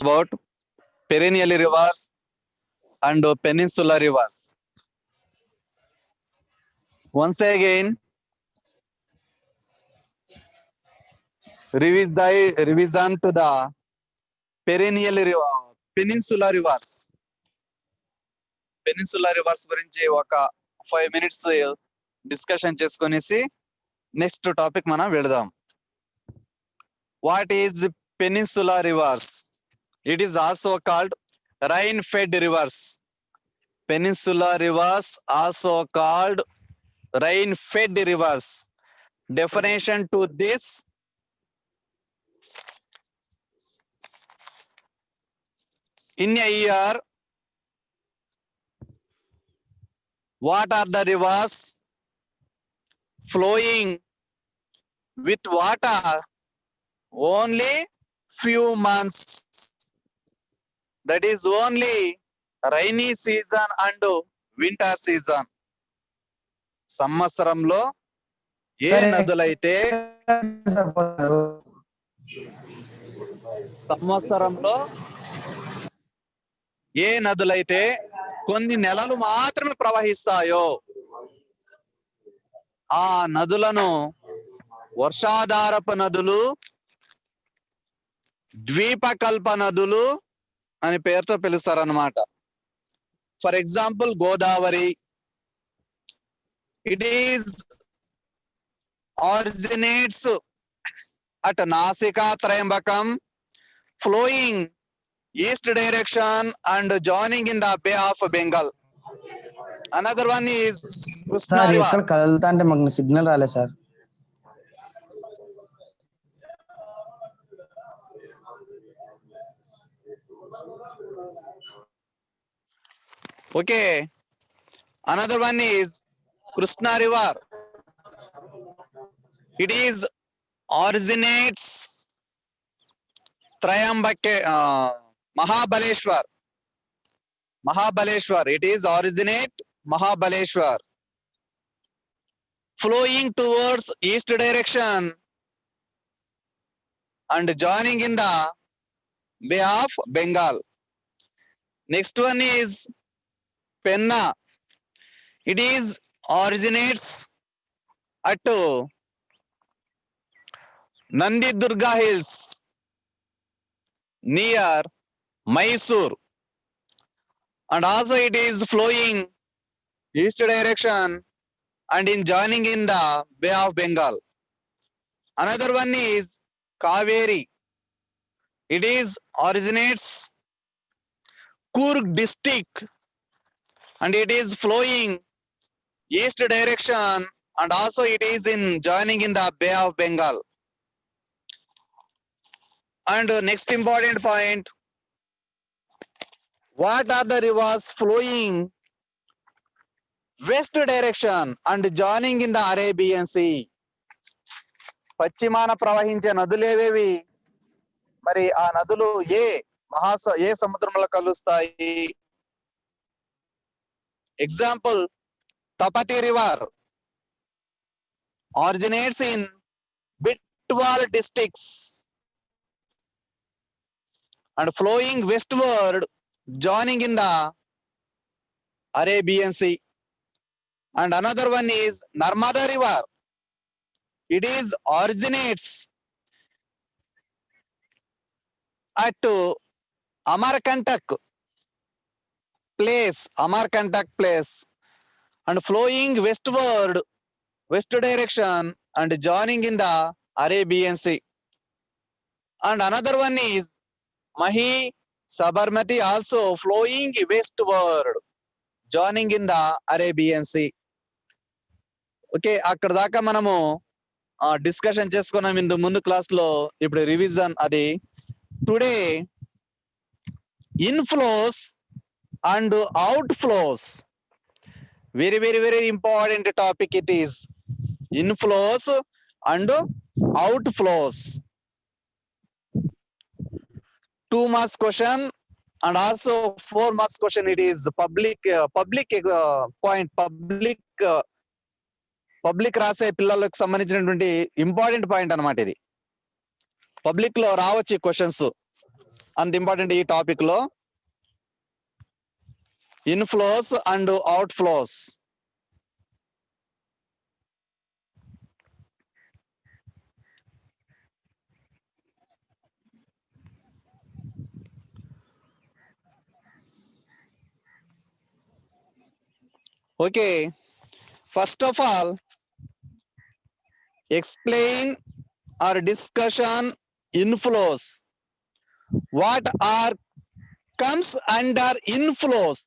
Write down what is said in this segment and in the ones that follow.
about perennial rivers and peninsular rivers. Once again, revision to the perennial river, peninsular rivers. Peninsular rivers గురించి ఒక 5 minutes discussion చేసుకొనేసి next topic మనం వెళదాం. What is peninsula reverse? It is also called rain-fed rivers. Peninsular rivers also called rain-fed rivers. Definition to this: in a year, what are the rivers flowing with water only few months? That is only rainy season and winter season. సంవత్సరంలో ఏ నదులైతే కొన్ని నెలలు మాత్రమే ప్రవహిస్తాయో ఆ నదులను వర్షాధారపు నదులు, ద్వీపకల్ప నదులు అని పేరుతో పిలుస్తారన్నమాట. For example Godavari, it is originates at Nasika Trayambakam, flowing east direction and joining in the Bay of Bengal. Another one is Krishna sir River. ఎక్కడ కదులుతా అంటే మాకు సిగ్నల్ రాలేదు sir. Okay. Another one is Krishna River. It is originates Trayambake, Mahabaleshwar. It is originate Mahabaleshwar, flowing towards east direction and joining in the Bay of Bengal. Next one is Penna. It is originates at Nandi Durga Hills near Mysore, and also it is flowing east direction and in joining in the Bay of Bengal. Another one is Kaveri. It is originates Coorg district and it is flowing east direction and also it is in joining in the Bay of Bengal. And next important point, what are the rivers flowing west direction and joining in the Arabian Sea? పశ్చిమాన ప్రవహించే నదులేవేవి? మరి ఆ నదులు ఏ సముద్రంలో కలుస్తాయి? Example Tapati River originates in Bitwal districts and flowing westward joining in the Arabian Sea. And another one is Narmada River. It is originates at Amarkantak place and flowing west direction and joining in the Arabian Sea. And another one is Mahi Sabarmati, also flowing westward joining in the Arabian Sea. Okay, అక్కడ దాకా మనము discussion చేసుకున్నాం ఇందు ముందు class లో. ఇప్పుడు revision అది. Today inflows and out flows, very very very important topic it is. Inflows and out flows, 2 marks question and also 4 marks question. It is public point, public రాసే పిల్లలకు సంబంధించినటువంటి ఇంపార్టెంట్ పాయింట్ అన్నమాట ఇది. Public లో రావచ్చు questions. అంత important ఈ topic లో inflows and out flows. Okay, first of all, explain or discussion inflows. What are comes under inflows?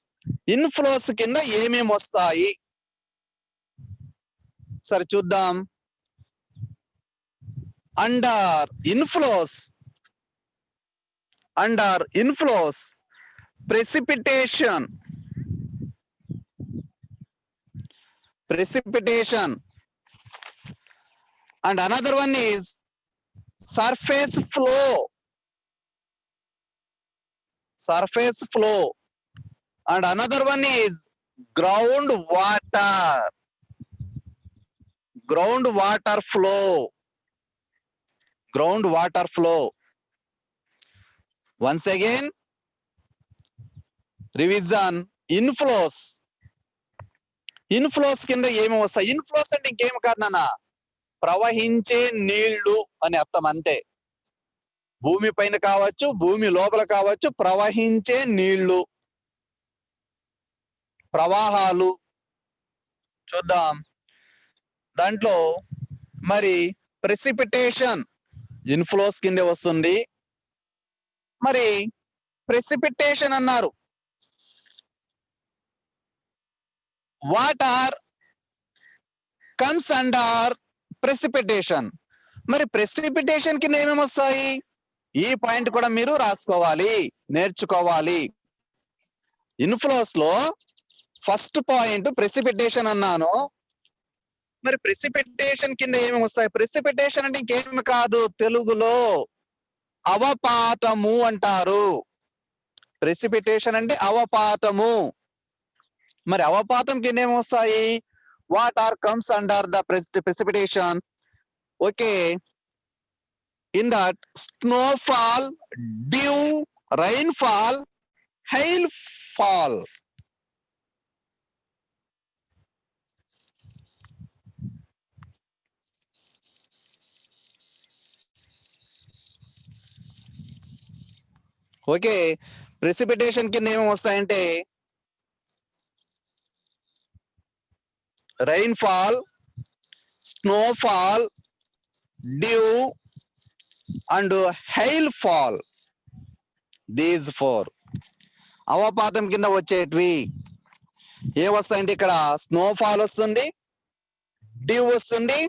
Inflows కింద ఏమేమి వస్తాయి సరే చూద్దాం. Under inflows, precipitation, and another one is surface flow, and another one is groundwater flow. Once again, revision. Inflows కింద ఏమి వస్తాయి? Inflows అంటే ఇంకేమి కాదు నాన్న, ప్రవహించే నీళ్లు అని అర్థం అంతే. భూమి పైన కావచ్చు, భూమి లోపల కావచ్చు, ప్రవహించే నీళ్లు, ప్రవాహాలు. చూద్దాం దాంట్లో మరి ప్రెసిపిటేషన్ ఇన్ఫ్లోస్ కిందే వస్తుంది. మరి ప్రెసిపిటేషన్ అన్నారు, వాటర్ కమ్స్ అండర్ ప్రెసిపిటేషన్. మరి ప్రెసిపిటేషన్ కింద ఏమేమి వస్తాయి? ఈ పాయింట్ కూడా మీరు రాసుకోవాలి, నేర్చుకోవాలి. ఇన్ఫ్లోస్ లో ఫస్ట్ పాయింట్ ప్రెసిపిటేషన్ అన్నాను. మరి ప్రెసిపిటేషన్ కింద ఏమేమి వస్తాయి? ప్రెసిపిటేషన్ అంటే ఇంకేమి కాదు, తెలుగులో అవపాతము అంటారు. ప్రెసిపిటేషన్ అంటే అవపాతము. మరి అవపాతం కింద ఏమి వస్తాయి? Water comes under the precipitation. Okay, in that snowfall, dew, rainfall, hailfall. Okay, precipitation కింద ఏమేమి వస్తాయంటే rainfall, snowfall, dew and hailfall. These four. అవపాతం కింద వచ్చేటివి ఏ వస్తాయంటే ఇక్కడ స్నోఫాల్ వస్తుంది, డ్యూ వస్తుంది,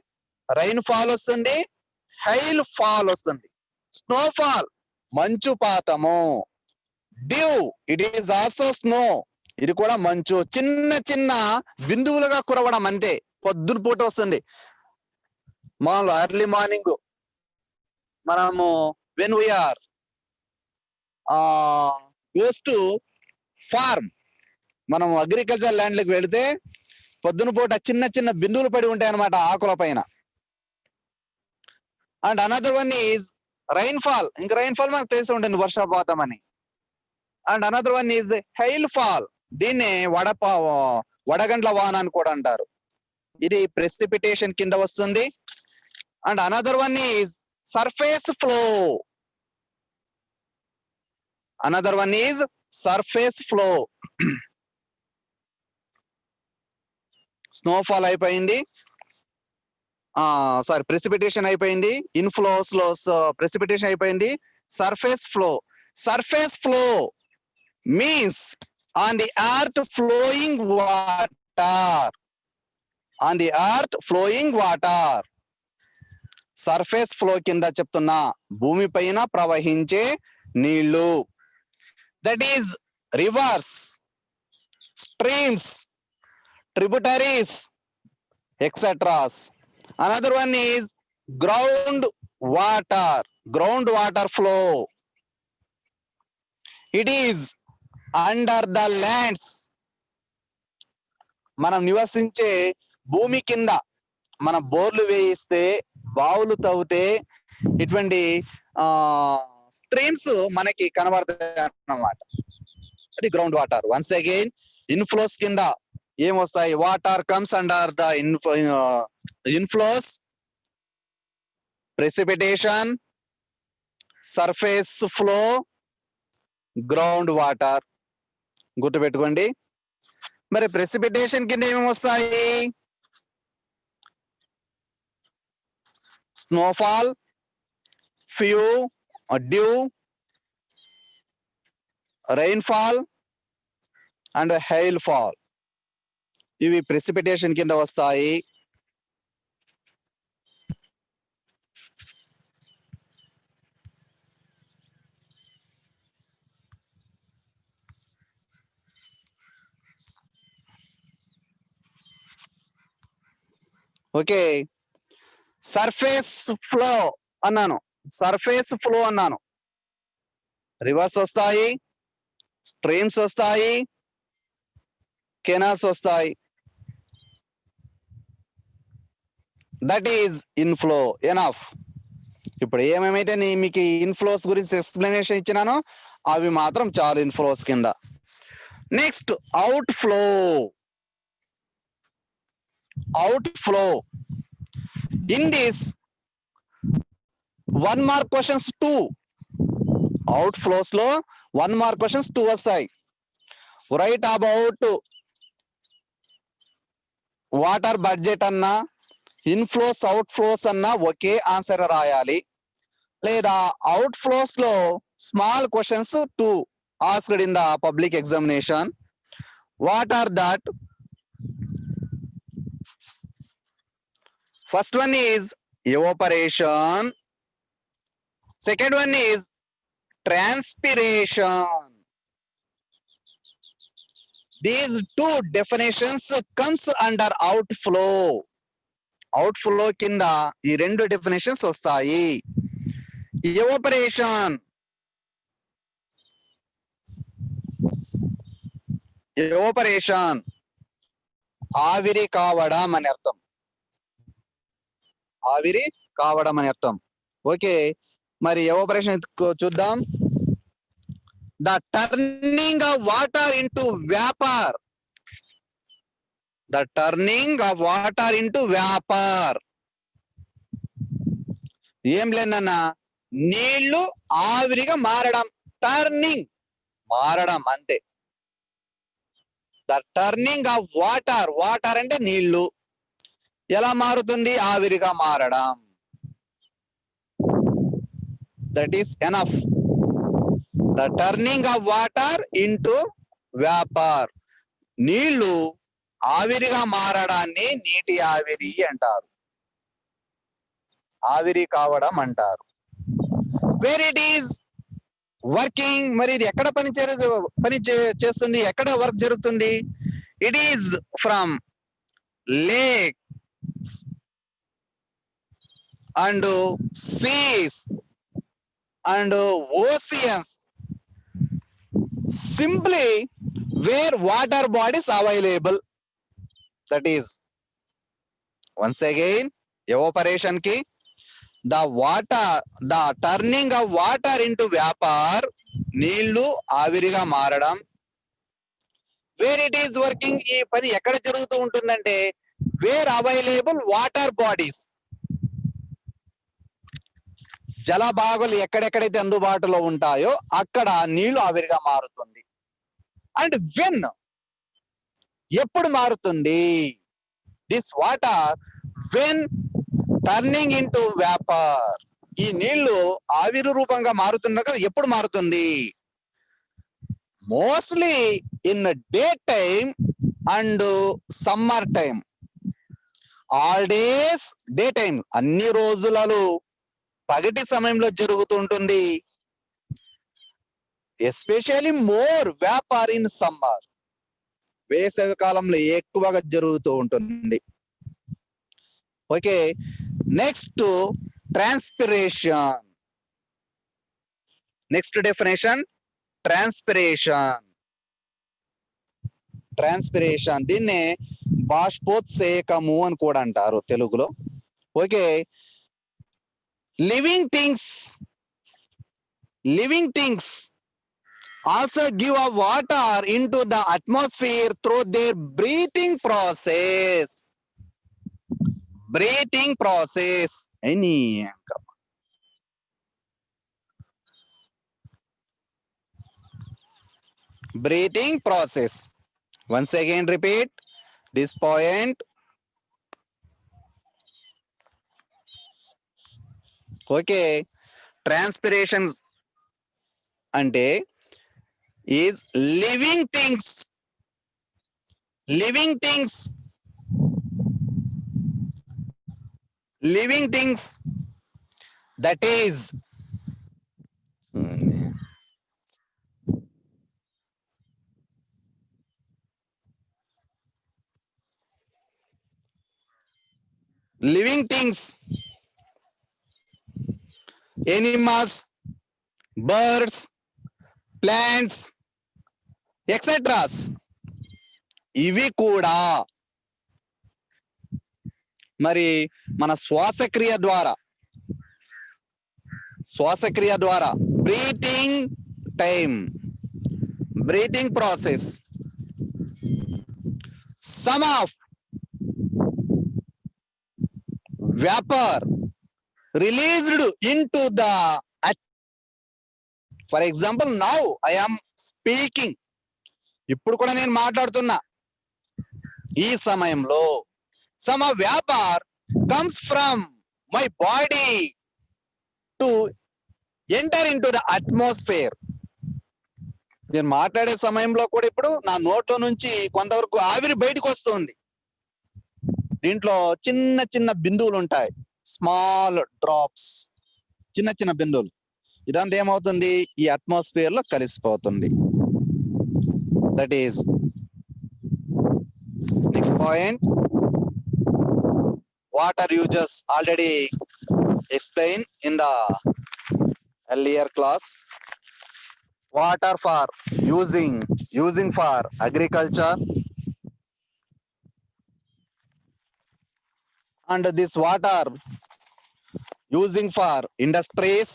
రైన్ఫాల్ వస్తుంది, హైల్ ఫాల్ వస్తుంది. స్నోఫాల్ మంచుపాతము, dew it is also snow, ఇది కూడా మంచు, చిన్న చిన్న బిందువులుగా కురవడం అంతే. పొద్దున పూట వస్తుంది, ఎర్లీ మార్నింగ్ మనము when we are goes to farm, మనం అగ్రికల్చర్ ల్యాండ్ లకు వెళితే పొద్దున పూట చిన్న చిన్న బిందువులు పడి ఉంటాయి అన్నమాట ఆకుల పైన. And another one is rainfall. ఇంకా రైన్ఫాల్ మనకు తెలిసి ఉంటుంది, వర్షపాతం అని. And another one is hail fall, దీన్ని వడగండ్ల వాన అని కూడా అంటారు. ఇది ప్రెసిపిటేషన్ కింద వస్తుంది. And another one is surface flow. Snowfall అయిపోయింది, సారీ ప్రెసిపిటేషన్ అయిపోయింది. ఇన్ఫ్లోస్ లో ప్రెసిపిటేషన్ అయిపోయింది. Surface flow means on the earth flowing water. Surface flow కింద చెప్తున్నా, భూమి పైన ప్రవహించే నీళ్లు. That is reverse, streams, tributaries, etceteras. Another one is groundwater flow. It is under the lands. మనం నివసించే భూమి కింద మన బోర్లు వేయిస్తే, బావులు తవ్వితే ఇటువంటి స్ట్రీమ్స్ మనకి కనబడతాయి అన్నమాట. అది ground water. Once again inflows కింద ఏమొస్తాయి? Water comes under the inflows, precipitation, surface flow, ground water. గుర్తుపెట్టుకోండి. మరి ప్రెసిపిటేషన్ కింద ఏమేమి వస్తాయి? Snowfall, few, dew, rainfall and hail fall. ఇవి ప్రెసిపిటేషన్ కింద వస్తాయి. ఓకే, సర్ఫేస్ ఫ్లో అన్నాను, సర్ఫేస్ ఫ్లో అన్నాను. రివర్స్ వస్తాయి, స్ట్రీమ్స్ వస్తాయి, కెనాల్స్ వస్తాయి. That is inflow. ఎనఫ్. ఇప్పుడు ఏమేమైతే మీకు ఇన్ఫ్లోస్ గురించి ఎక్స్ప్లెనేషన్ ఇచ్చినానో అవి మాత్రం చాలు ఇన్ఫ్లోస్ కింద. Next outflow. Outflow in this 1 mark questions 2. Outflows లో 1 మార్క్ క్వశ్చన్స్ 2 వస్తాయి. రైట్ అబౌట్ వాటర్ బడ్జెట్ అన్నా, ఇన్ఫ్లోస్ అవుట్ ఫ్లోస్ అన్నా ఒకే ఆన్సర్ రాయాలి. లేదా అవుట్ ఫ్లోస్ లో small questions 2 asked in the public examination. What are that? First one is evaporation. Second one is transpiration. These two definitions comes under outflow. Outflow కింద ఈ రెండు definitions వస్తాయి. evaporation. evaporation ఆవిరి కావడం అని అర్థం. ఆవిరి కావడం అని అర్థం. ఓకే, మరి evaporation చూద్దాం. The turning of water into vapor. The turning of water into vapor. ఏం లేదన్నా, నీళ్లు ఆవిరిగా మారడం. టర్నింగ్, మారడం అంతే. The turning of water. Water అంటే నీళ్లు ఎలా మారుతుంది? ఆవిరిగా మారడం. That is enough. The turning of water into vapour. నీళ్లు ఆవిరిగా మారడాన్ని నీటి ఆవిరి అంటారు, ఆవిరి కావడం అంటారు. Where it is working. మరి ఇది ఎక్కడ పని చేస్తుంది? ఎక్కడ వర్క్ జరుగుతుంది? It is from lakes and seas and oceans. Simply where water bodies available. That is once again evaporation కి the water, the turning of water into vapor, నీళ్లు ఆవిరిగా మారడం. Where it is working. ఈ పని ఎక్కడ జరుగుతూ ఉంటుందంటే వేర్ అవైలబుల్ వాటర్ బాడీస్. జలభాగాలు ఎక్కడెక్కడైతే అందుబాటులో ఉంటాయో అక్కడ నీళ్లు ఆవిరిగా మారుతుంది. అండ్ వెన్, ఎప్పుడు మారుతుంది? This water when turning into vapour. ఈ నీళ్లు ఆవిరి రూపంగా మారుతున్నగా ఎప్పుడు మారుతుంది? Mostly in day time and summer time. All days day time, అన్ని రోజులలో పగటి సమయంలో జరుగుతుంటుంది. Especially more vapour in summer. వేసవి కాలంలో ఎక్కువగా జరుగుతూ ఉంటుంది. Okay, next transpiration. Next definition transpiration. Transpiration దీన్నే బాష్పోత్సేకము అని కూడా అంటారు తెలుగులో. Okay, living things living things also give a water into the atmosphere through their breathing process. Breathing process. Any breathing process. Once again repeat this point. Okay. Transpiration అంటే is living things. Living things. Living things. That is living things, animals, birds, plants, etc. ఇవి కూడా మరి మన శ్వాసక్రియ ద్వారా breathing process some of vapor released into the for example now I am speaking ఇప్పుడు కూడా నేను మాట్లాడుతున్నా ఈ సమయంలో some of vapor comes from my body to enter into the atmosphere. నేను మాట్లాడే సమయంలో కూడా ఇప్పుడు నా నోట్లో నుంచి కొంతవరకు ఆవిరి బయటకు వస్తుంది. దీంట్లో చిన్న చిన్న బిందువులు ఉంటాయి, స్మాల్ డ్రాప్స్, చిన్న చిన్న బిందువులు. ఇదంతా ఏమవుతుంది, ఈ అట్మాస్ఫియర్ లో కలిసిపోతుంది. That is next point. Water uses already explain in the earlier class. Water for using for agriculture, and this water using for industries,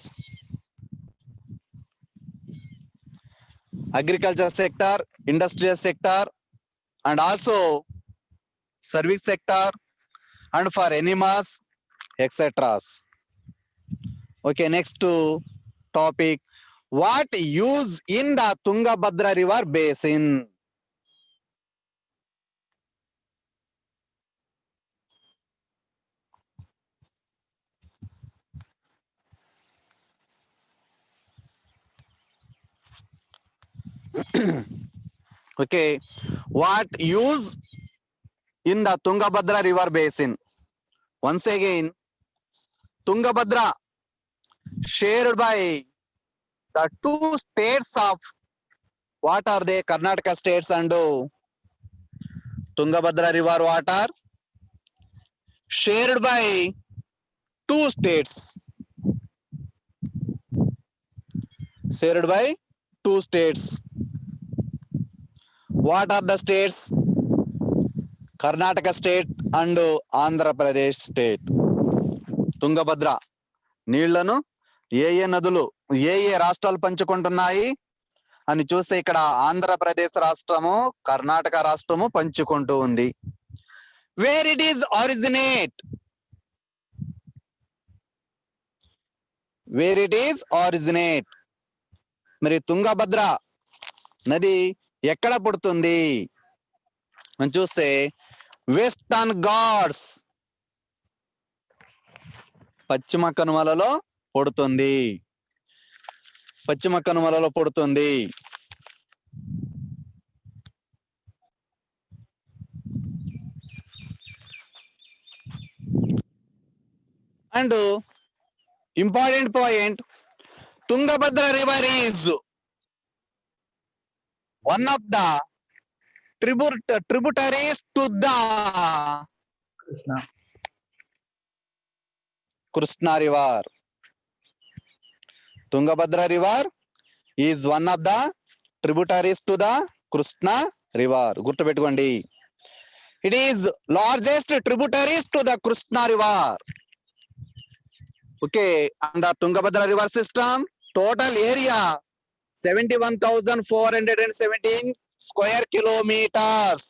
agriculture sector, industrial sector, and also service sector, and for animals, etc. Okay, next topic. What use in the Tungabhadra river basin? Okay, what use in the Tungabhadra river basin? Once again, Tungabhadra shared by the two states of, what are they? Karnataka states and Tungabhadra river water shared by two states. Shared by two states. What are the states? Karnataka state and Andhra Pradesh state. Tungabhadra నీళ్లను ఏ నదులు ఏ రాష్ట్రాలు పంచుకుంటున్నాయి అని చూస్తే ఇక్కడ ఆంధ్రప్రదేశ్ రాష్ట్రము, కర్ణాటక రాష్ట్రము పంచుకుంటూ ఉంది. Where it is originate? Where it is originate? మరి తుంగభద్ర నది ఎక్కడ పుడుతుంది అని చూస్తే వెస్టర్న్ ఘాట్స్, పశ్చిమ కనుమలలో పుడుతుంది. పశ్చిమ కనుమలలో పుడుతుంది. And important point, Tungabhadra river is one of the tributaries to the Krishna river. Tungabhadra river is one of the tributaries to the Krishna river. Gurtu pettukondi. It is largest tributaries to the Krishna river. Okay, under Tungabhadra river system, total area 71,417 square kilometers.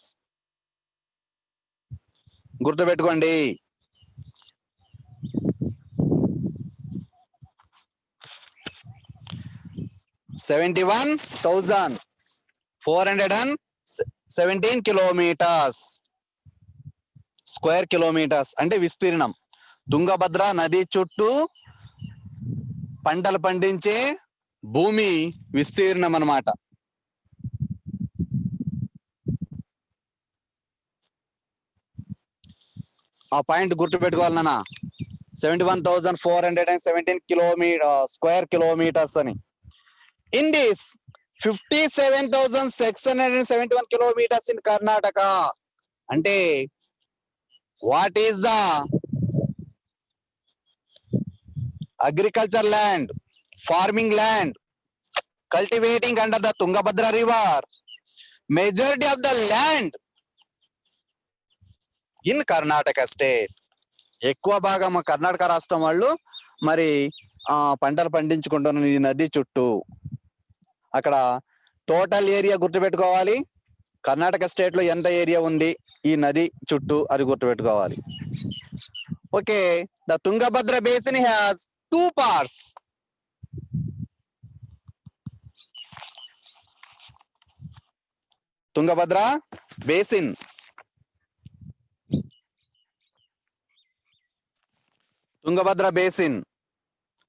గుర్తుపెట్టుకోండి. $71,417 kilometers square kilometres అంటే విస్తీర్ణం. తుంగభద్ర నది చుట్టూ పంటలు పండించే భూమి విస్తీర్ణం అన్నమాట. ఆ పాయింట్ గుర్తు పెట్టుకోవాలన్నా 71,417 స్క్వేర్ కిలోమీటర్స్ అని. In this 57,671 kilometers in Karnataka. అంటే what is the agriculture land, farming land, cultivating under the Tungabhadra river, majority of the land in Karnataka state. ఎక్కువ భాగం కర్ణాటక రాష్ట్రం వాళ్ళు మరి పంటలు పండించుకుంటున్న ఈ నది చుట్టూ. అక్కడ టోటల్ ఏరియా గుర్తుపెట్టుకోవాలి. కర్ణాటక స్టేట్ లో ఎంత ఏరియా ఉంది ఈ నది చుట్టూ అది గుర్తుపెట్టుకోవాలి. Okay, the Tungabhadra basin has 2 parts. Tungabhadra basin Tungabhadra basin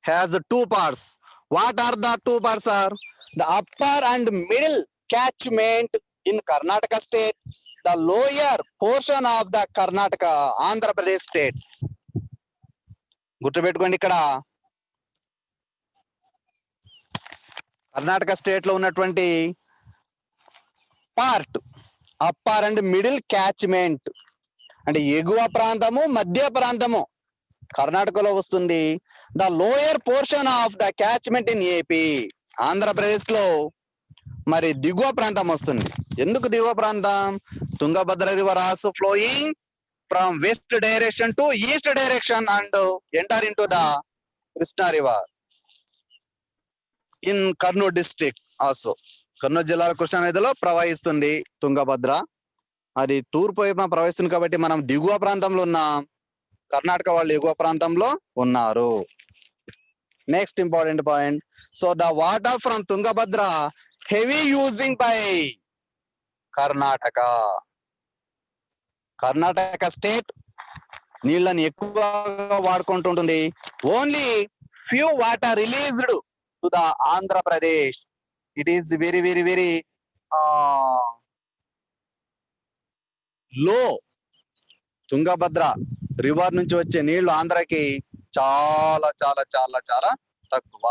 has 2 parts. What are the 2 parts are? The upper and middle catchment in Karnataka state, the lower portion of the Karnataka, Andhra Pradesh state. గుర్తుపెట్టుకోండి, ఇక్కడ Karnataka state లో ఉన్నటువంటి part upper and middle catchment అంటే ఎగువ ప్రాంతము, మధ్య ప్రాంతము కర్ణాటకలో వస్తుంది. The lower portion of the catchment in AP, Andhra Pradesh లో మరి దిగువ ప్రాంతం వస్తుంది. ఎందుకు దిగువ ప్రాంతం? Tungabhadra river also flowing from west direction to east direction and enter into the Krishna river in Kurnool district also. Kurnool జిల్లాలో కృష్ణా నదిలో ప్రవహిస్తుంది తుంగభద్ర. అది తూర్పు వైపున ప్రవహిస్తుంది కాబట్టి మనం దిగువ ప్రాంతంలో ఉన్నాం, కర్ణాటక వాళ్ళు ఎగువ ప్రాంతంలో ఉన్నారు. Next important point, so the water from Tungabhadra heavy using by Karnataka. Karnataka state నీళ్ళని ఎక్కువగా వాడుకుంటుంటుంది. Only few water released to the Andhra Pradesh. It is very very very low. Tungabhadra river నుంచి వచ్చే నీళ్లు ఆంధ్రకి చాలా చాలా చాలా చాలా తక్కువ.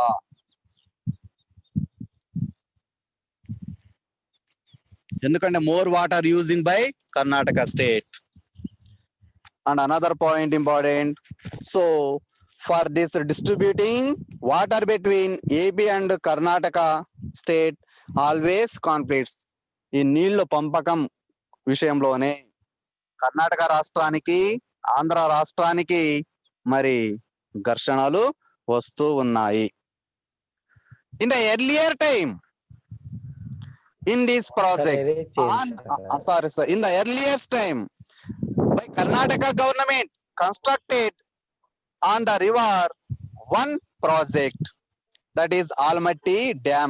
ఎందుకంటే more water using by Karnataka state. And another point important, so for this distributing water between AP and Karnataka state always conflicts. ఈ నీళ్లు పంపకం విషయంలోనే కర్ణాటక రాష్ట్రానికి, ఆంధ్ర రాష్ట్రానికి మరి ఘర్షణలు వస్తూ ఉన్నాయి. In the earlier time in this project, in the earliest time by Karnataka government constructed on the river one project, that is Almatti Dam.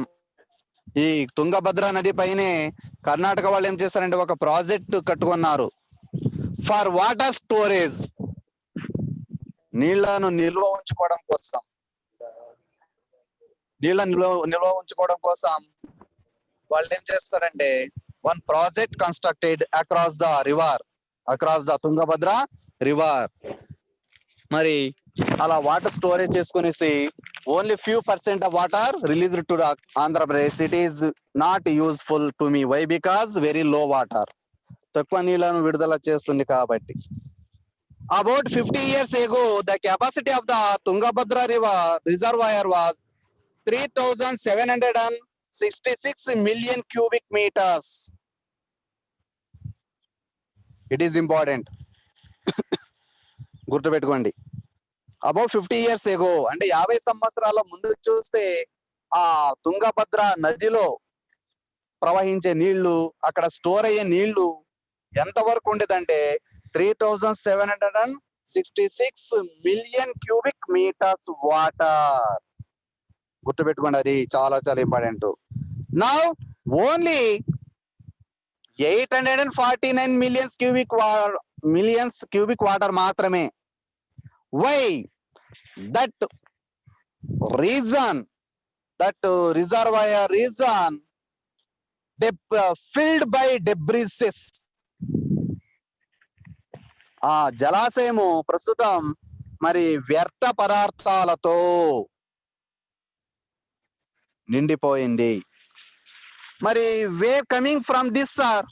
ఈ తుంగభద్ర నది పైనే కర్ణాటక వాళ్ళు ఏం చేస్తారంటే ఒక ప్రాజెక్ట్ కట్టుకున్నారు ఫర్ వాటర్ స్టోరేజ్, నీళ్లను నిల్వ ఉంచుకోవడం కోసం. నిల్వ ఉంచుకోవడం కోసం వాళ్ళు ఏం చేస్తారంటే one project constructed across the river, across the Tungabhadra river. మరి అలా వాటర్ స్టోరేజ్ చేసుకునేసి only few % of water released to the Andhra Pradesh. It is not useful to me. Why? Because very low water, తక్కువ నీళ్లను విడుదల చేస్తుంది కాబట్టి. About 50 years ago the capacity of the Tungabhadra river reservoir was 3,766 million cubic meters. It is important. గుర్తుపెట్టుకోండి. About 50 years ago అంటే 50 సంవత్సరాల ముందు చూస్తే ఆ తుంగభద్ర నదిలో ప్రవహించే నీళ్లు, అక్కడ స్టోర్ అయ్యే నీళ్లు ఎంత వరకు ఉండేదంటే 3766 మిలియన్ క్యూబిక్ మీటర్స్ వాటర్. గుర్తుపెట్టుకోండి, అది చాలా చాలా important. Now only 849 millions cubic water మాత్రమే. Why that reason, that reservoir region filled by debris. ఆ జలాశయము ప్రస్తుతం మరి వ్యర్థ పదార్థాలతో నిండిపోయింది. మరి where coming from this sir?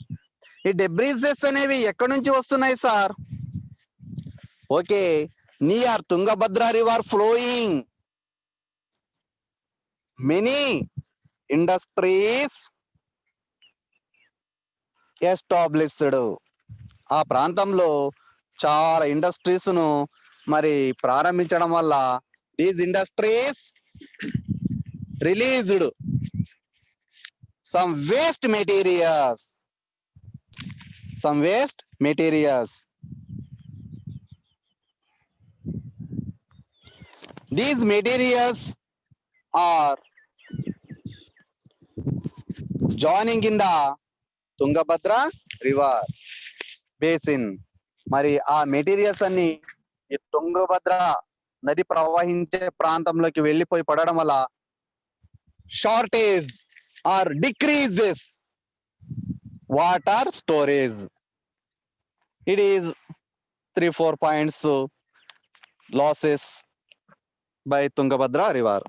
ఈ డెబ్రిసెస్ అనేవి ఎక్కడి నుంచి వస్తున్నాయి sir? Okay, near Tungabhadra river flowing many industries established. ఆ ప్రాంతంలో చాలా ఇండస్ట్రీస్ ను మరి ప్రారంభించడం వల్ల these industries released some waste materials. These materials are joining in the Tungabhadra river basin. మరి ఆ మెటీరియల్స్ అన్ని ఈ తుంగభద్ర నది ప్రవహించే ప్రాంతంలోకి వెళ్ళిపోయి పడడం వల్ల shortage or decreases water storage. It is 3-4 points losses by Tungabhadra river.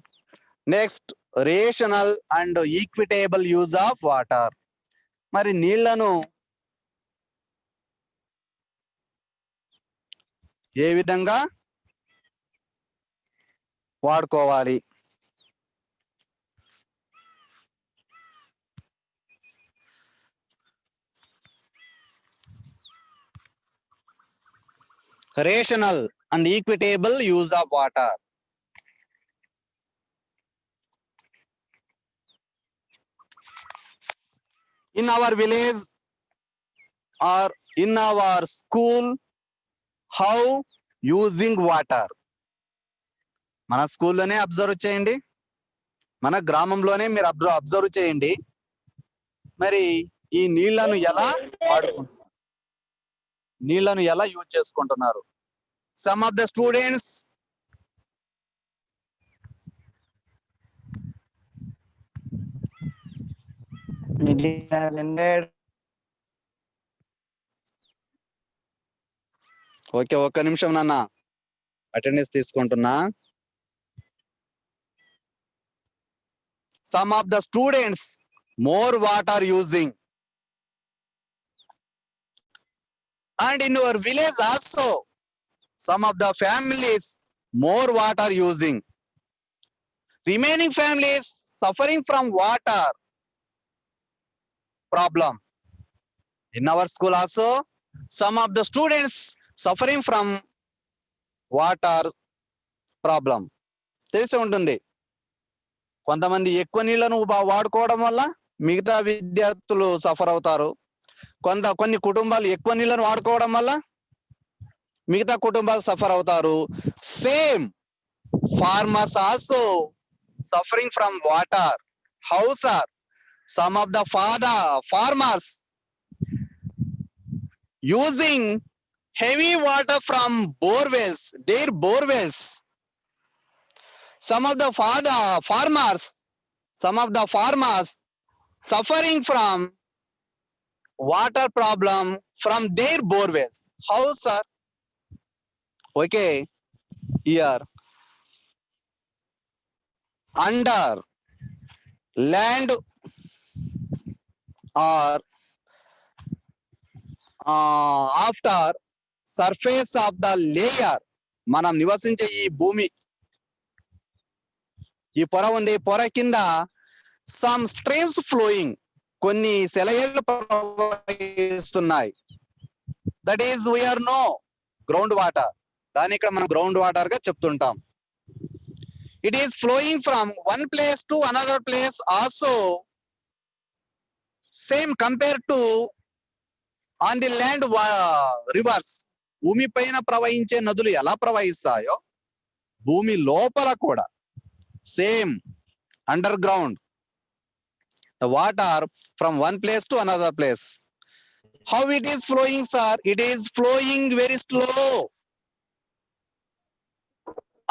Next, rational and equitable use of water. మరి నీళ్లను ఏ విధంగా వాడుకోవాలి? Rational and equitable use of water. In our village or in our school, how using water? మన స్కూల్లోనే observe చేయండి, మన గ్రామంలోనే మీరు అబ్జర్వ్ చేయండి. మరి ఈ నీళ్లను ఎలా వాడుకుంటున్నారు, నీళ్లను ఎలా యూజ్ చేసుకుంటున్నారు? Some of the students okay, ఒక్క నిమిషం నాన్న, అటెండెన్స్ తీసుకుంటున్నా. Some of the students more water using, and in your village also some of the families more water using. Remaining families suffering from water problem. In our school also some of the students suffering from water problem. తెలిసి ఉంటుంది, కొంతమంది ఎక్కువ నీళ్లను వాడుకోవడం వల్ల మిగతా విద్యార్థులు suffer అవుతారు. కొన్ని కుటుంబాలు ఎక్కువ నీళ్లను వాడుకోవడం వల్ల మిగతా కుటుంబాలు సఫర్ అవుతారు. Same farmers also suffering from water. How sir? Some of the farmers using heavy water from borewells, their borewells. Some of the farmers suffering from water problem from their borewells. How sir? Okay, here under land or after surface of the layer, మనం నివసించే ఈ భూమి, ఈ పొర ఉంది, పొర కింద some streams flowing, కొన్ని సెలయేళ్ళు ప్రవహిస్తున్నాయి. That is we are no ground water. దాని ఇక్కడ మనం గ్రౌండ్ వాటర్ గా చెప్తుంటాం. It is flowing from one place to another place also. Same compared to on the land rivers. భూమి పైన ప్రవహించే నదులు ఎలా ప్రవహిస్తాయో భూమి లోపల కూడా same under ground the water from one place to another place. How it is flowing, sir? It is flowing very slow.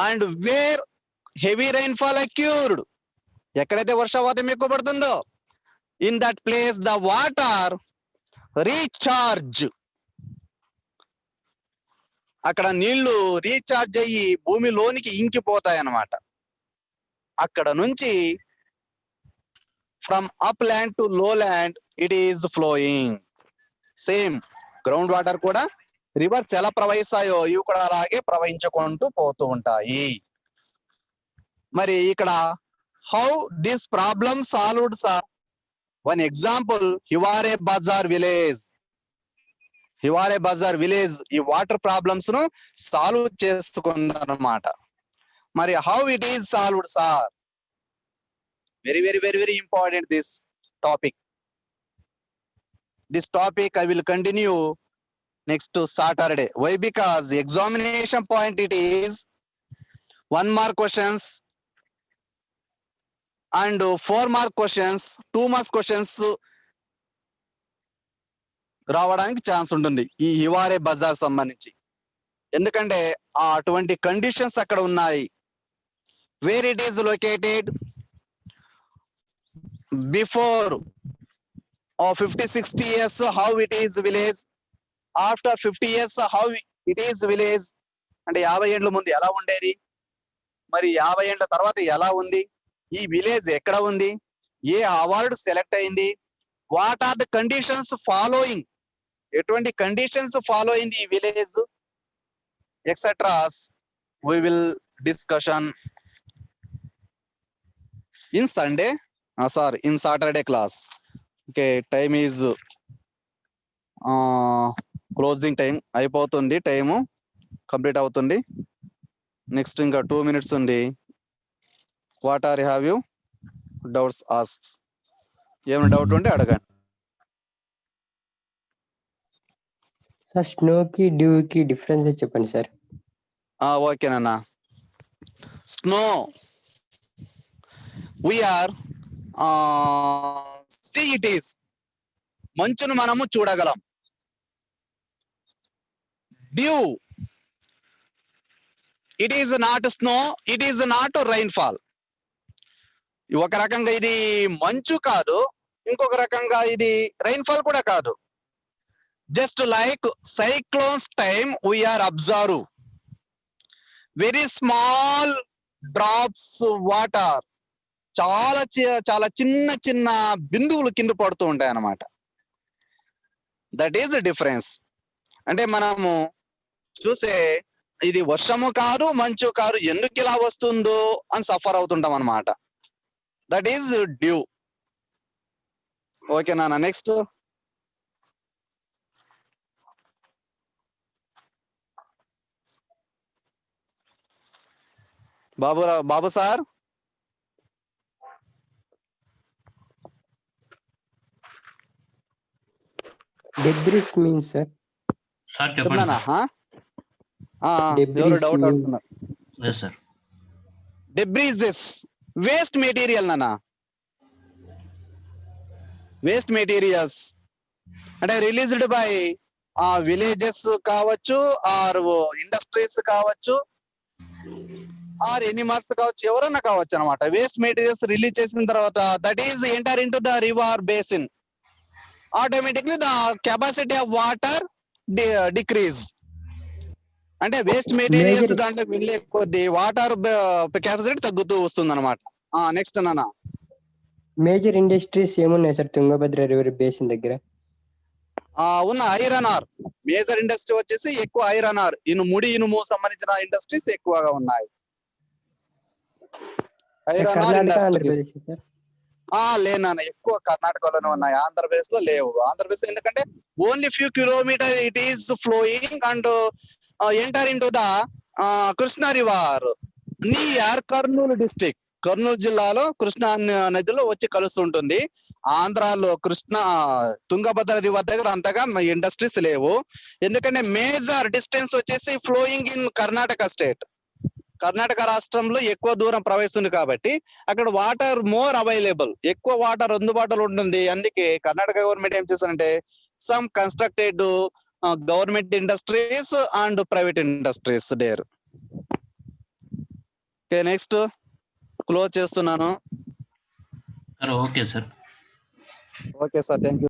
And where heavy rainfall occurred, ఎక్కడైతే వర్షపాతం ఎక్కువ పడుతుందో in that place the water recharge, అక్కడ నీళ్లు recharge అయ్యి భూమిలోనికి ఇంకిపోతాయి అన్నమాట. అక్కడ నుంచి from upland to lowland it is flowing. Same ground water కూడా రివర్స్ ఎలా ప్రవహిస్తాయో ఇవి కూడా అలాగే ప్రవహించుకుంటూ పోతూ ఉంటాయి. మరి ఇక్కడ how this problem solved sir? One example, Hiware Bazar village. Hiware Bazar village ఈ వాటర్ ప్రాబ్లమ్స్ ను సాల్వ్ చేసుకుందన్నమాట. మరి how it is solved sir? Very very very very important this topic. This topic I will continue next to Saturday. Why? Because the examination point it is 1 mark questions and 4 mark questions, 2 mark questions రావడానికి chance ఉంటుంది ఈ హివారే బజార్ సంబంధించి. ఎందుకంటే అటువంటి conditions అక్కడ ఉన్నాయి. Where it is located before 50-60 years how it is village, after 50 years how it is village. అంటే 50 ఏళ్ల ముందు ఎలా ఉండేది, మరి 50 ఏళ్ల తర్వాత ఎలా ఉంది, ఈ విలేజ్ ఎక్కడ ఉంది, ఏ అవార్డు సెలెక్ట్ అయింది, what are the conditions following, ఎటువంటి కండిషన్స్ ఫాలో అయింది ఈ village, etceteras we will discussion in Sunday, sorry in Saturday class. Okay, time is closing time అయిపోతుంది, టైము కంప్లీట్ అవుతుంది. నెక్స్ట్ ఇంకా 2 minutes ఉంది. What are have you doubts ask? ఏమైనా doubt ఉంటే అడగండి. సార్ స్నోకి డ్యూకి డిఫరెన్స్ చెప్పండి సార్. ఓకేనన్నా. Snow we are see it is, మంచును మనము చూడగలం. Dew it is not snow, it is not rainfall. ఒక రకంగా ఇది మంచు కాదు, ఇంకొక రకంగా ఇది రైన్ఫాల్ కూడా కాదు. Just like cyclones time we are observe very small drops water, చాలా చాలా చిన్న చిన్న బిందువులు కింద పడుతూ ఉంటాయి అన్నమాట. That is the difference. అంటే మనము చూసే ఇది వర్షము కాదు మంచు కాదు, ఎందుకు ఇలా వస్తుందో అని సఫర్ అవుతుంటాం అన్నమాట. That is dew. ఓకేనా? నెక్స్ట్ బాబు sir. Debris means sir. Sir చెప్పండి. ఎవరు డౌట్ అడుగుతున్నారు? Yes sir. Debris waste material నానా, వేస్ట్ మెటీరియల్స్ అంటే రిలీజ్డ్ బై విలేజెస్ కావచ్చు, ఆర్ ఇండస్ట్రీస్ కావచ్చు, ఆర్ ఎనిమల్స్ కావచ్చు, ఎవరన్నా కావచ్చు అనమాట. వేస్ట్ మెటీరియల్స్ రిలీజ్ చేసిన తర్వాత that is enter into the river basin, automatically the capacity of water decrease. అంటే వేస్ట్ మెటీరియల్స్ దాంట్లోకి వెళ్ళే కొద్ది వాటర్ కెపాసిటీ తగ్గుతూ వస్తుంది అనమాట. నెక్స్ట్ నాన్న, మేజర్ ఇండస్ట్రీస్ ఏమున్నాయి సార్ తుంగభద్ర రివర్ బేసిన్ దగ్గర? ఉన్న ఐరన్ ఆర్ మేజర్ ఇండస్ట్రీ వచ్చేసి ఎక్కువ ఐరన్ ఆర్, ఇనుము సంబంధించిన ఇండస్ట్రీస్ ఎక్కువగా ఉన్నాయి. ఐరన్ ఆర్ ఇండస్ట్రీస్ లేనా ఎక్కువ కర్ణాటకలోనే ఉన్నాయి, ఆంధ్రప్రదేశ్ లో లేవు. ఆంధ్రప్రదేశ్ ఎందుకంటే only few kilometre it is flowing and enter into the Krishna river. Near Kurnool district, Kurnool జిల్లాలో కృష్ణా నదిలో వచ్చి కలుస్తుంటుంది. ఆంధ్రాలో తుంగభద్ర రివర్ దగ్గర అంతగా ఇండస్ట్రీస్ లేవు, ఎందుకంటే మేజర్ డిస్టెన్స్ వచ్చేసి flowing in Karnataka state. Karnataka రాష్ట్రంలో ఎక్కువ దూరం ప్రవహిస్తుంది కాబట్టి అక్కడ వాటర్ మోర్ అవైలబుల్, ఎక్కువ వాటర్ అందుబాటులో ఉంటుంది. అందుకే కర్ణాటక గవర్నమెంట్ ఏం చేస్తారంటే some constructed government industries and private industries there. Okay, next close చేస్తున్నాను. Sir okay sir. Okay sir, thank you.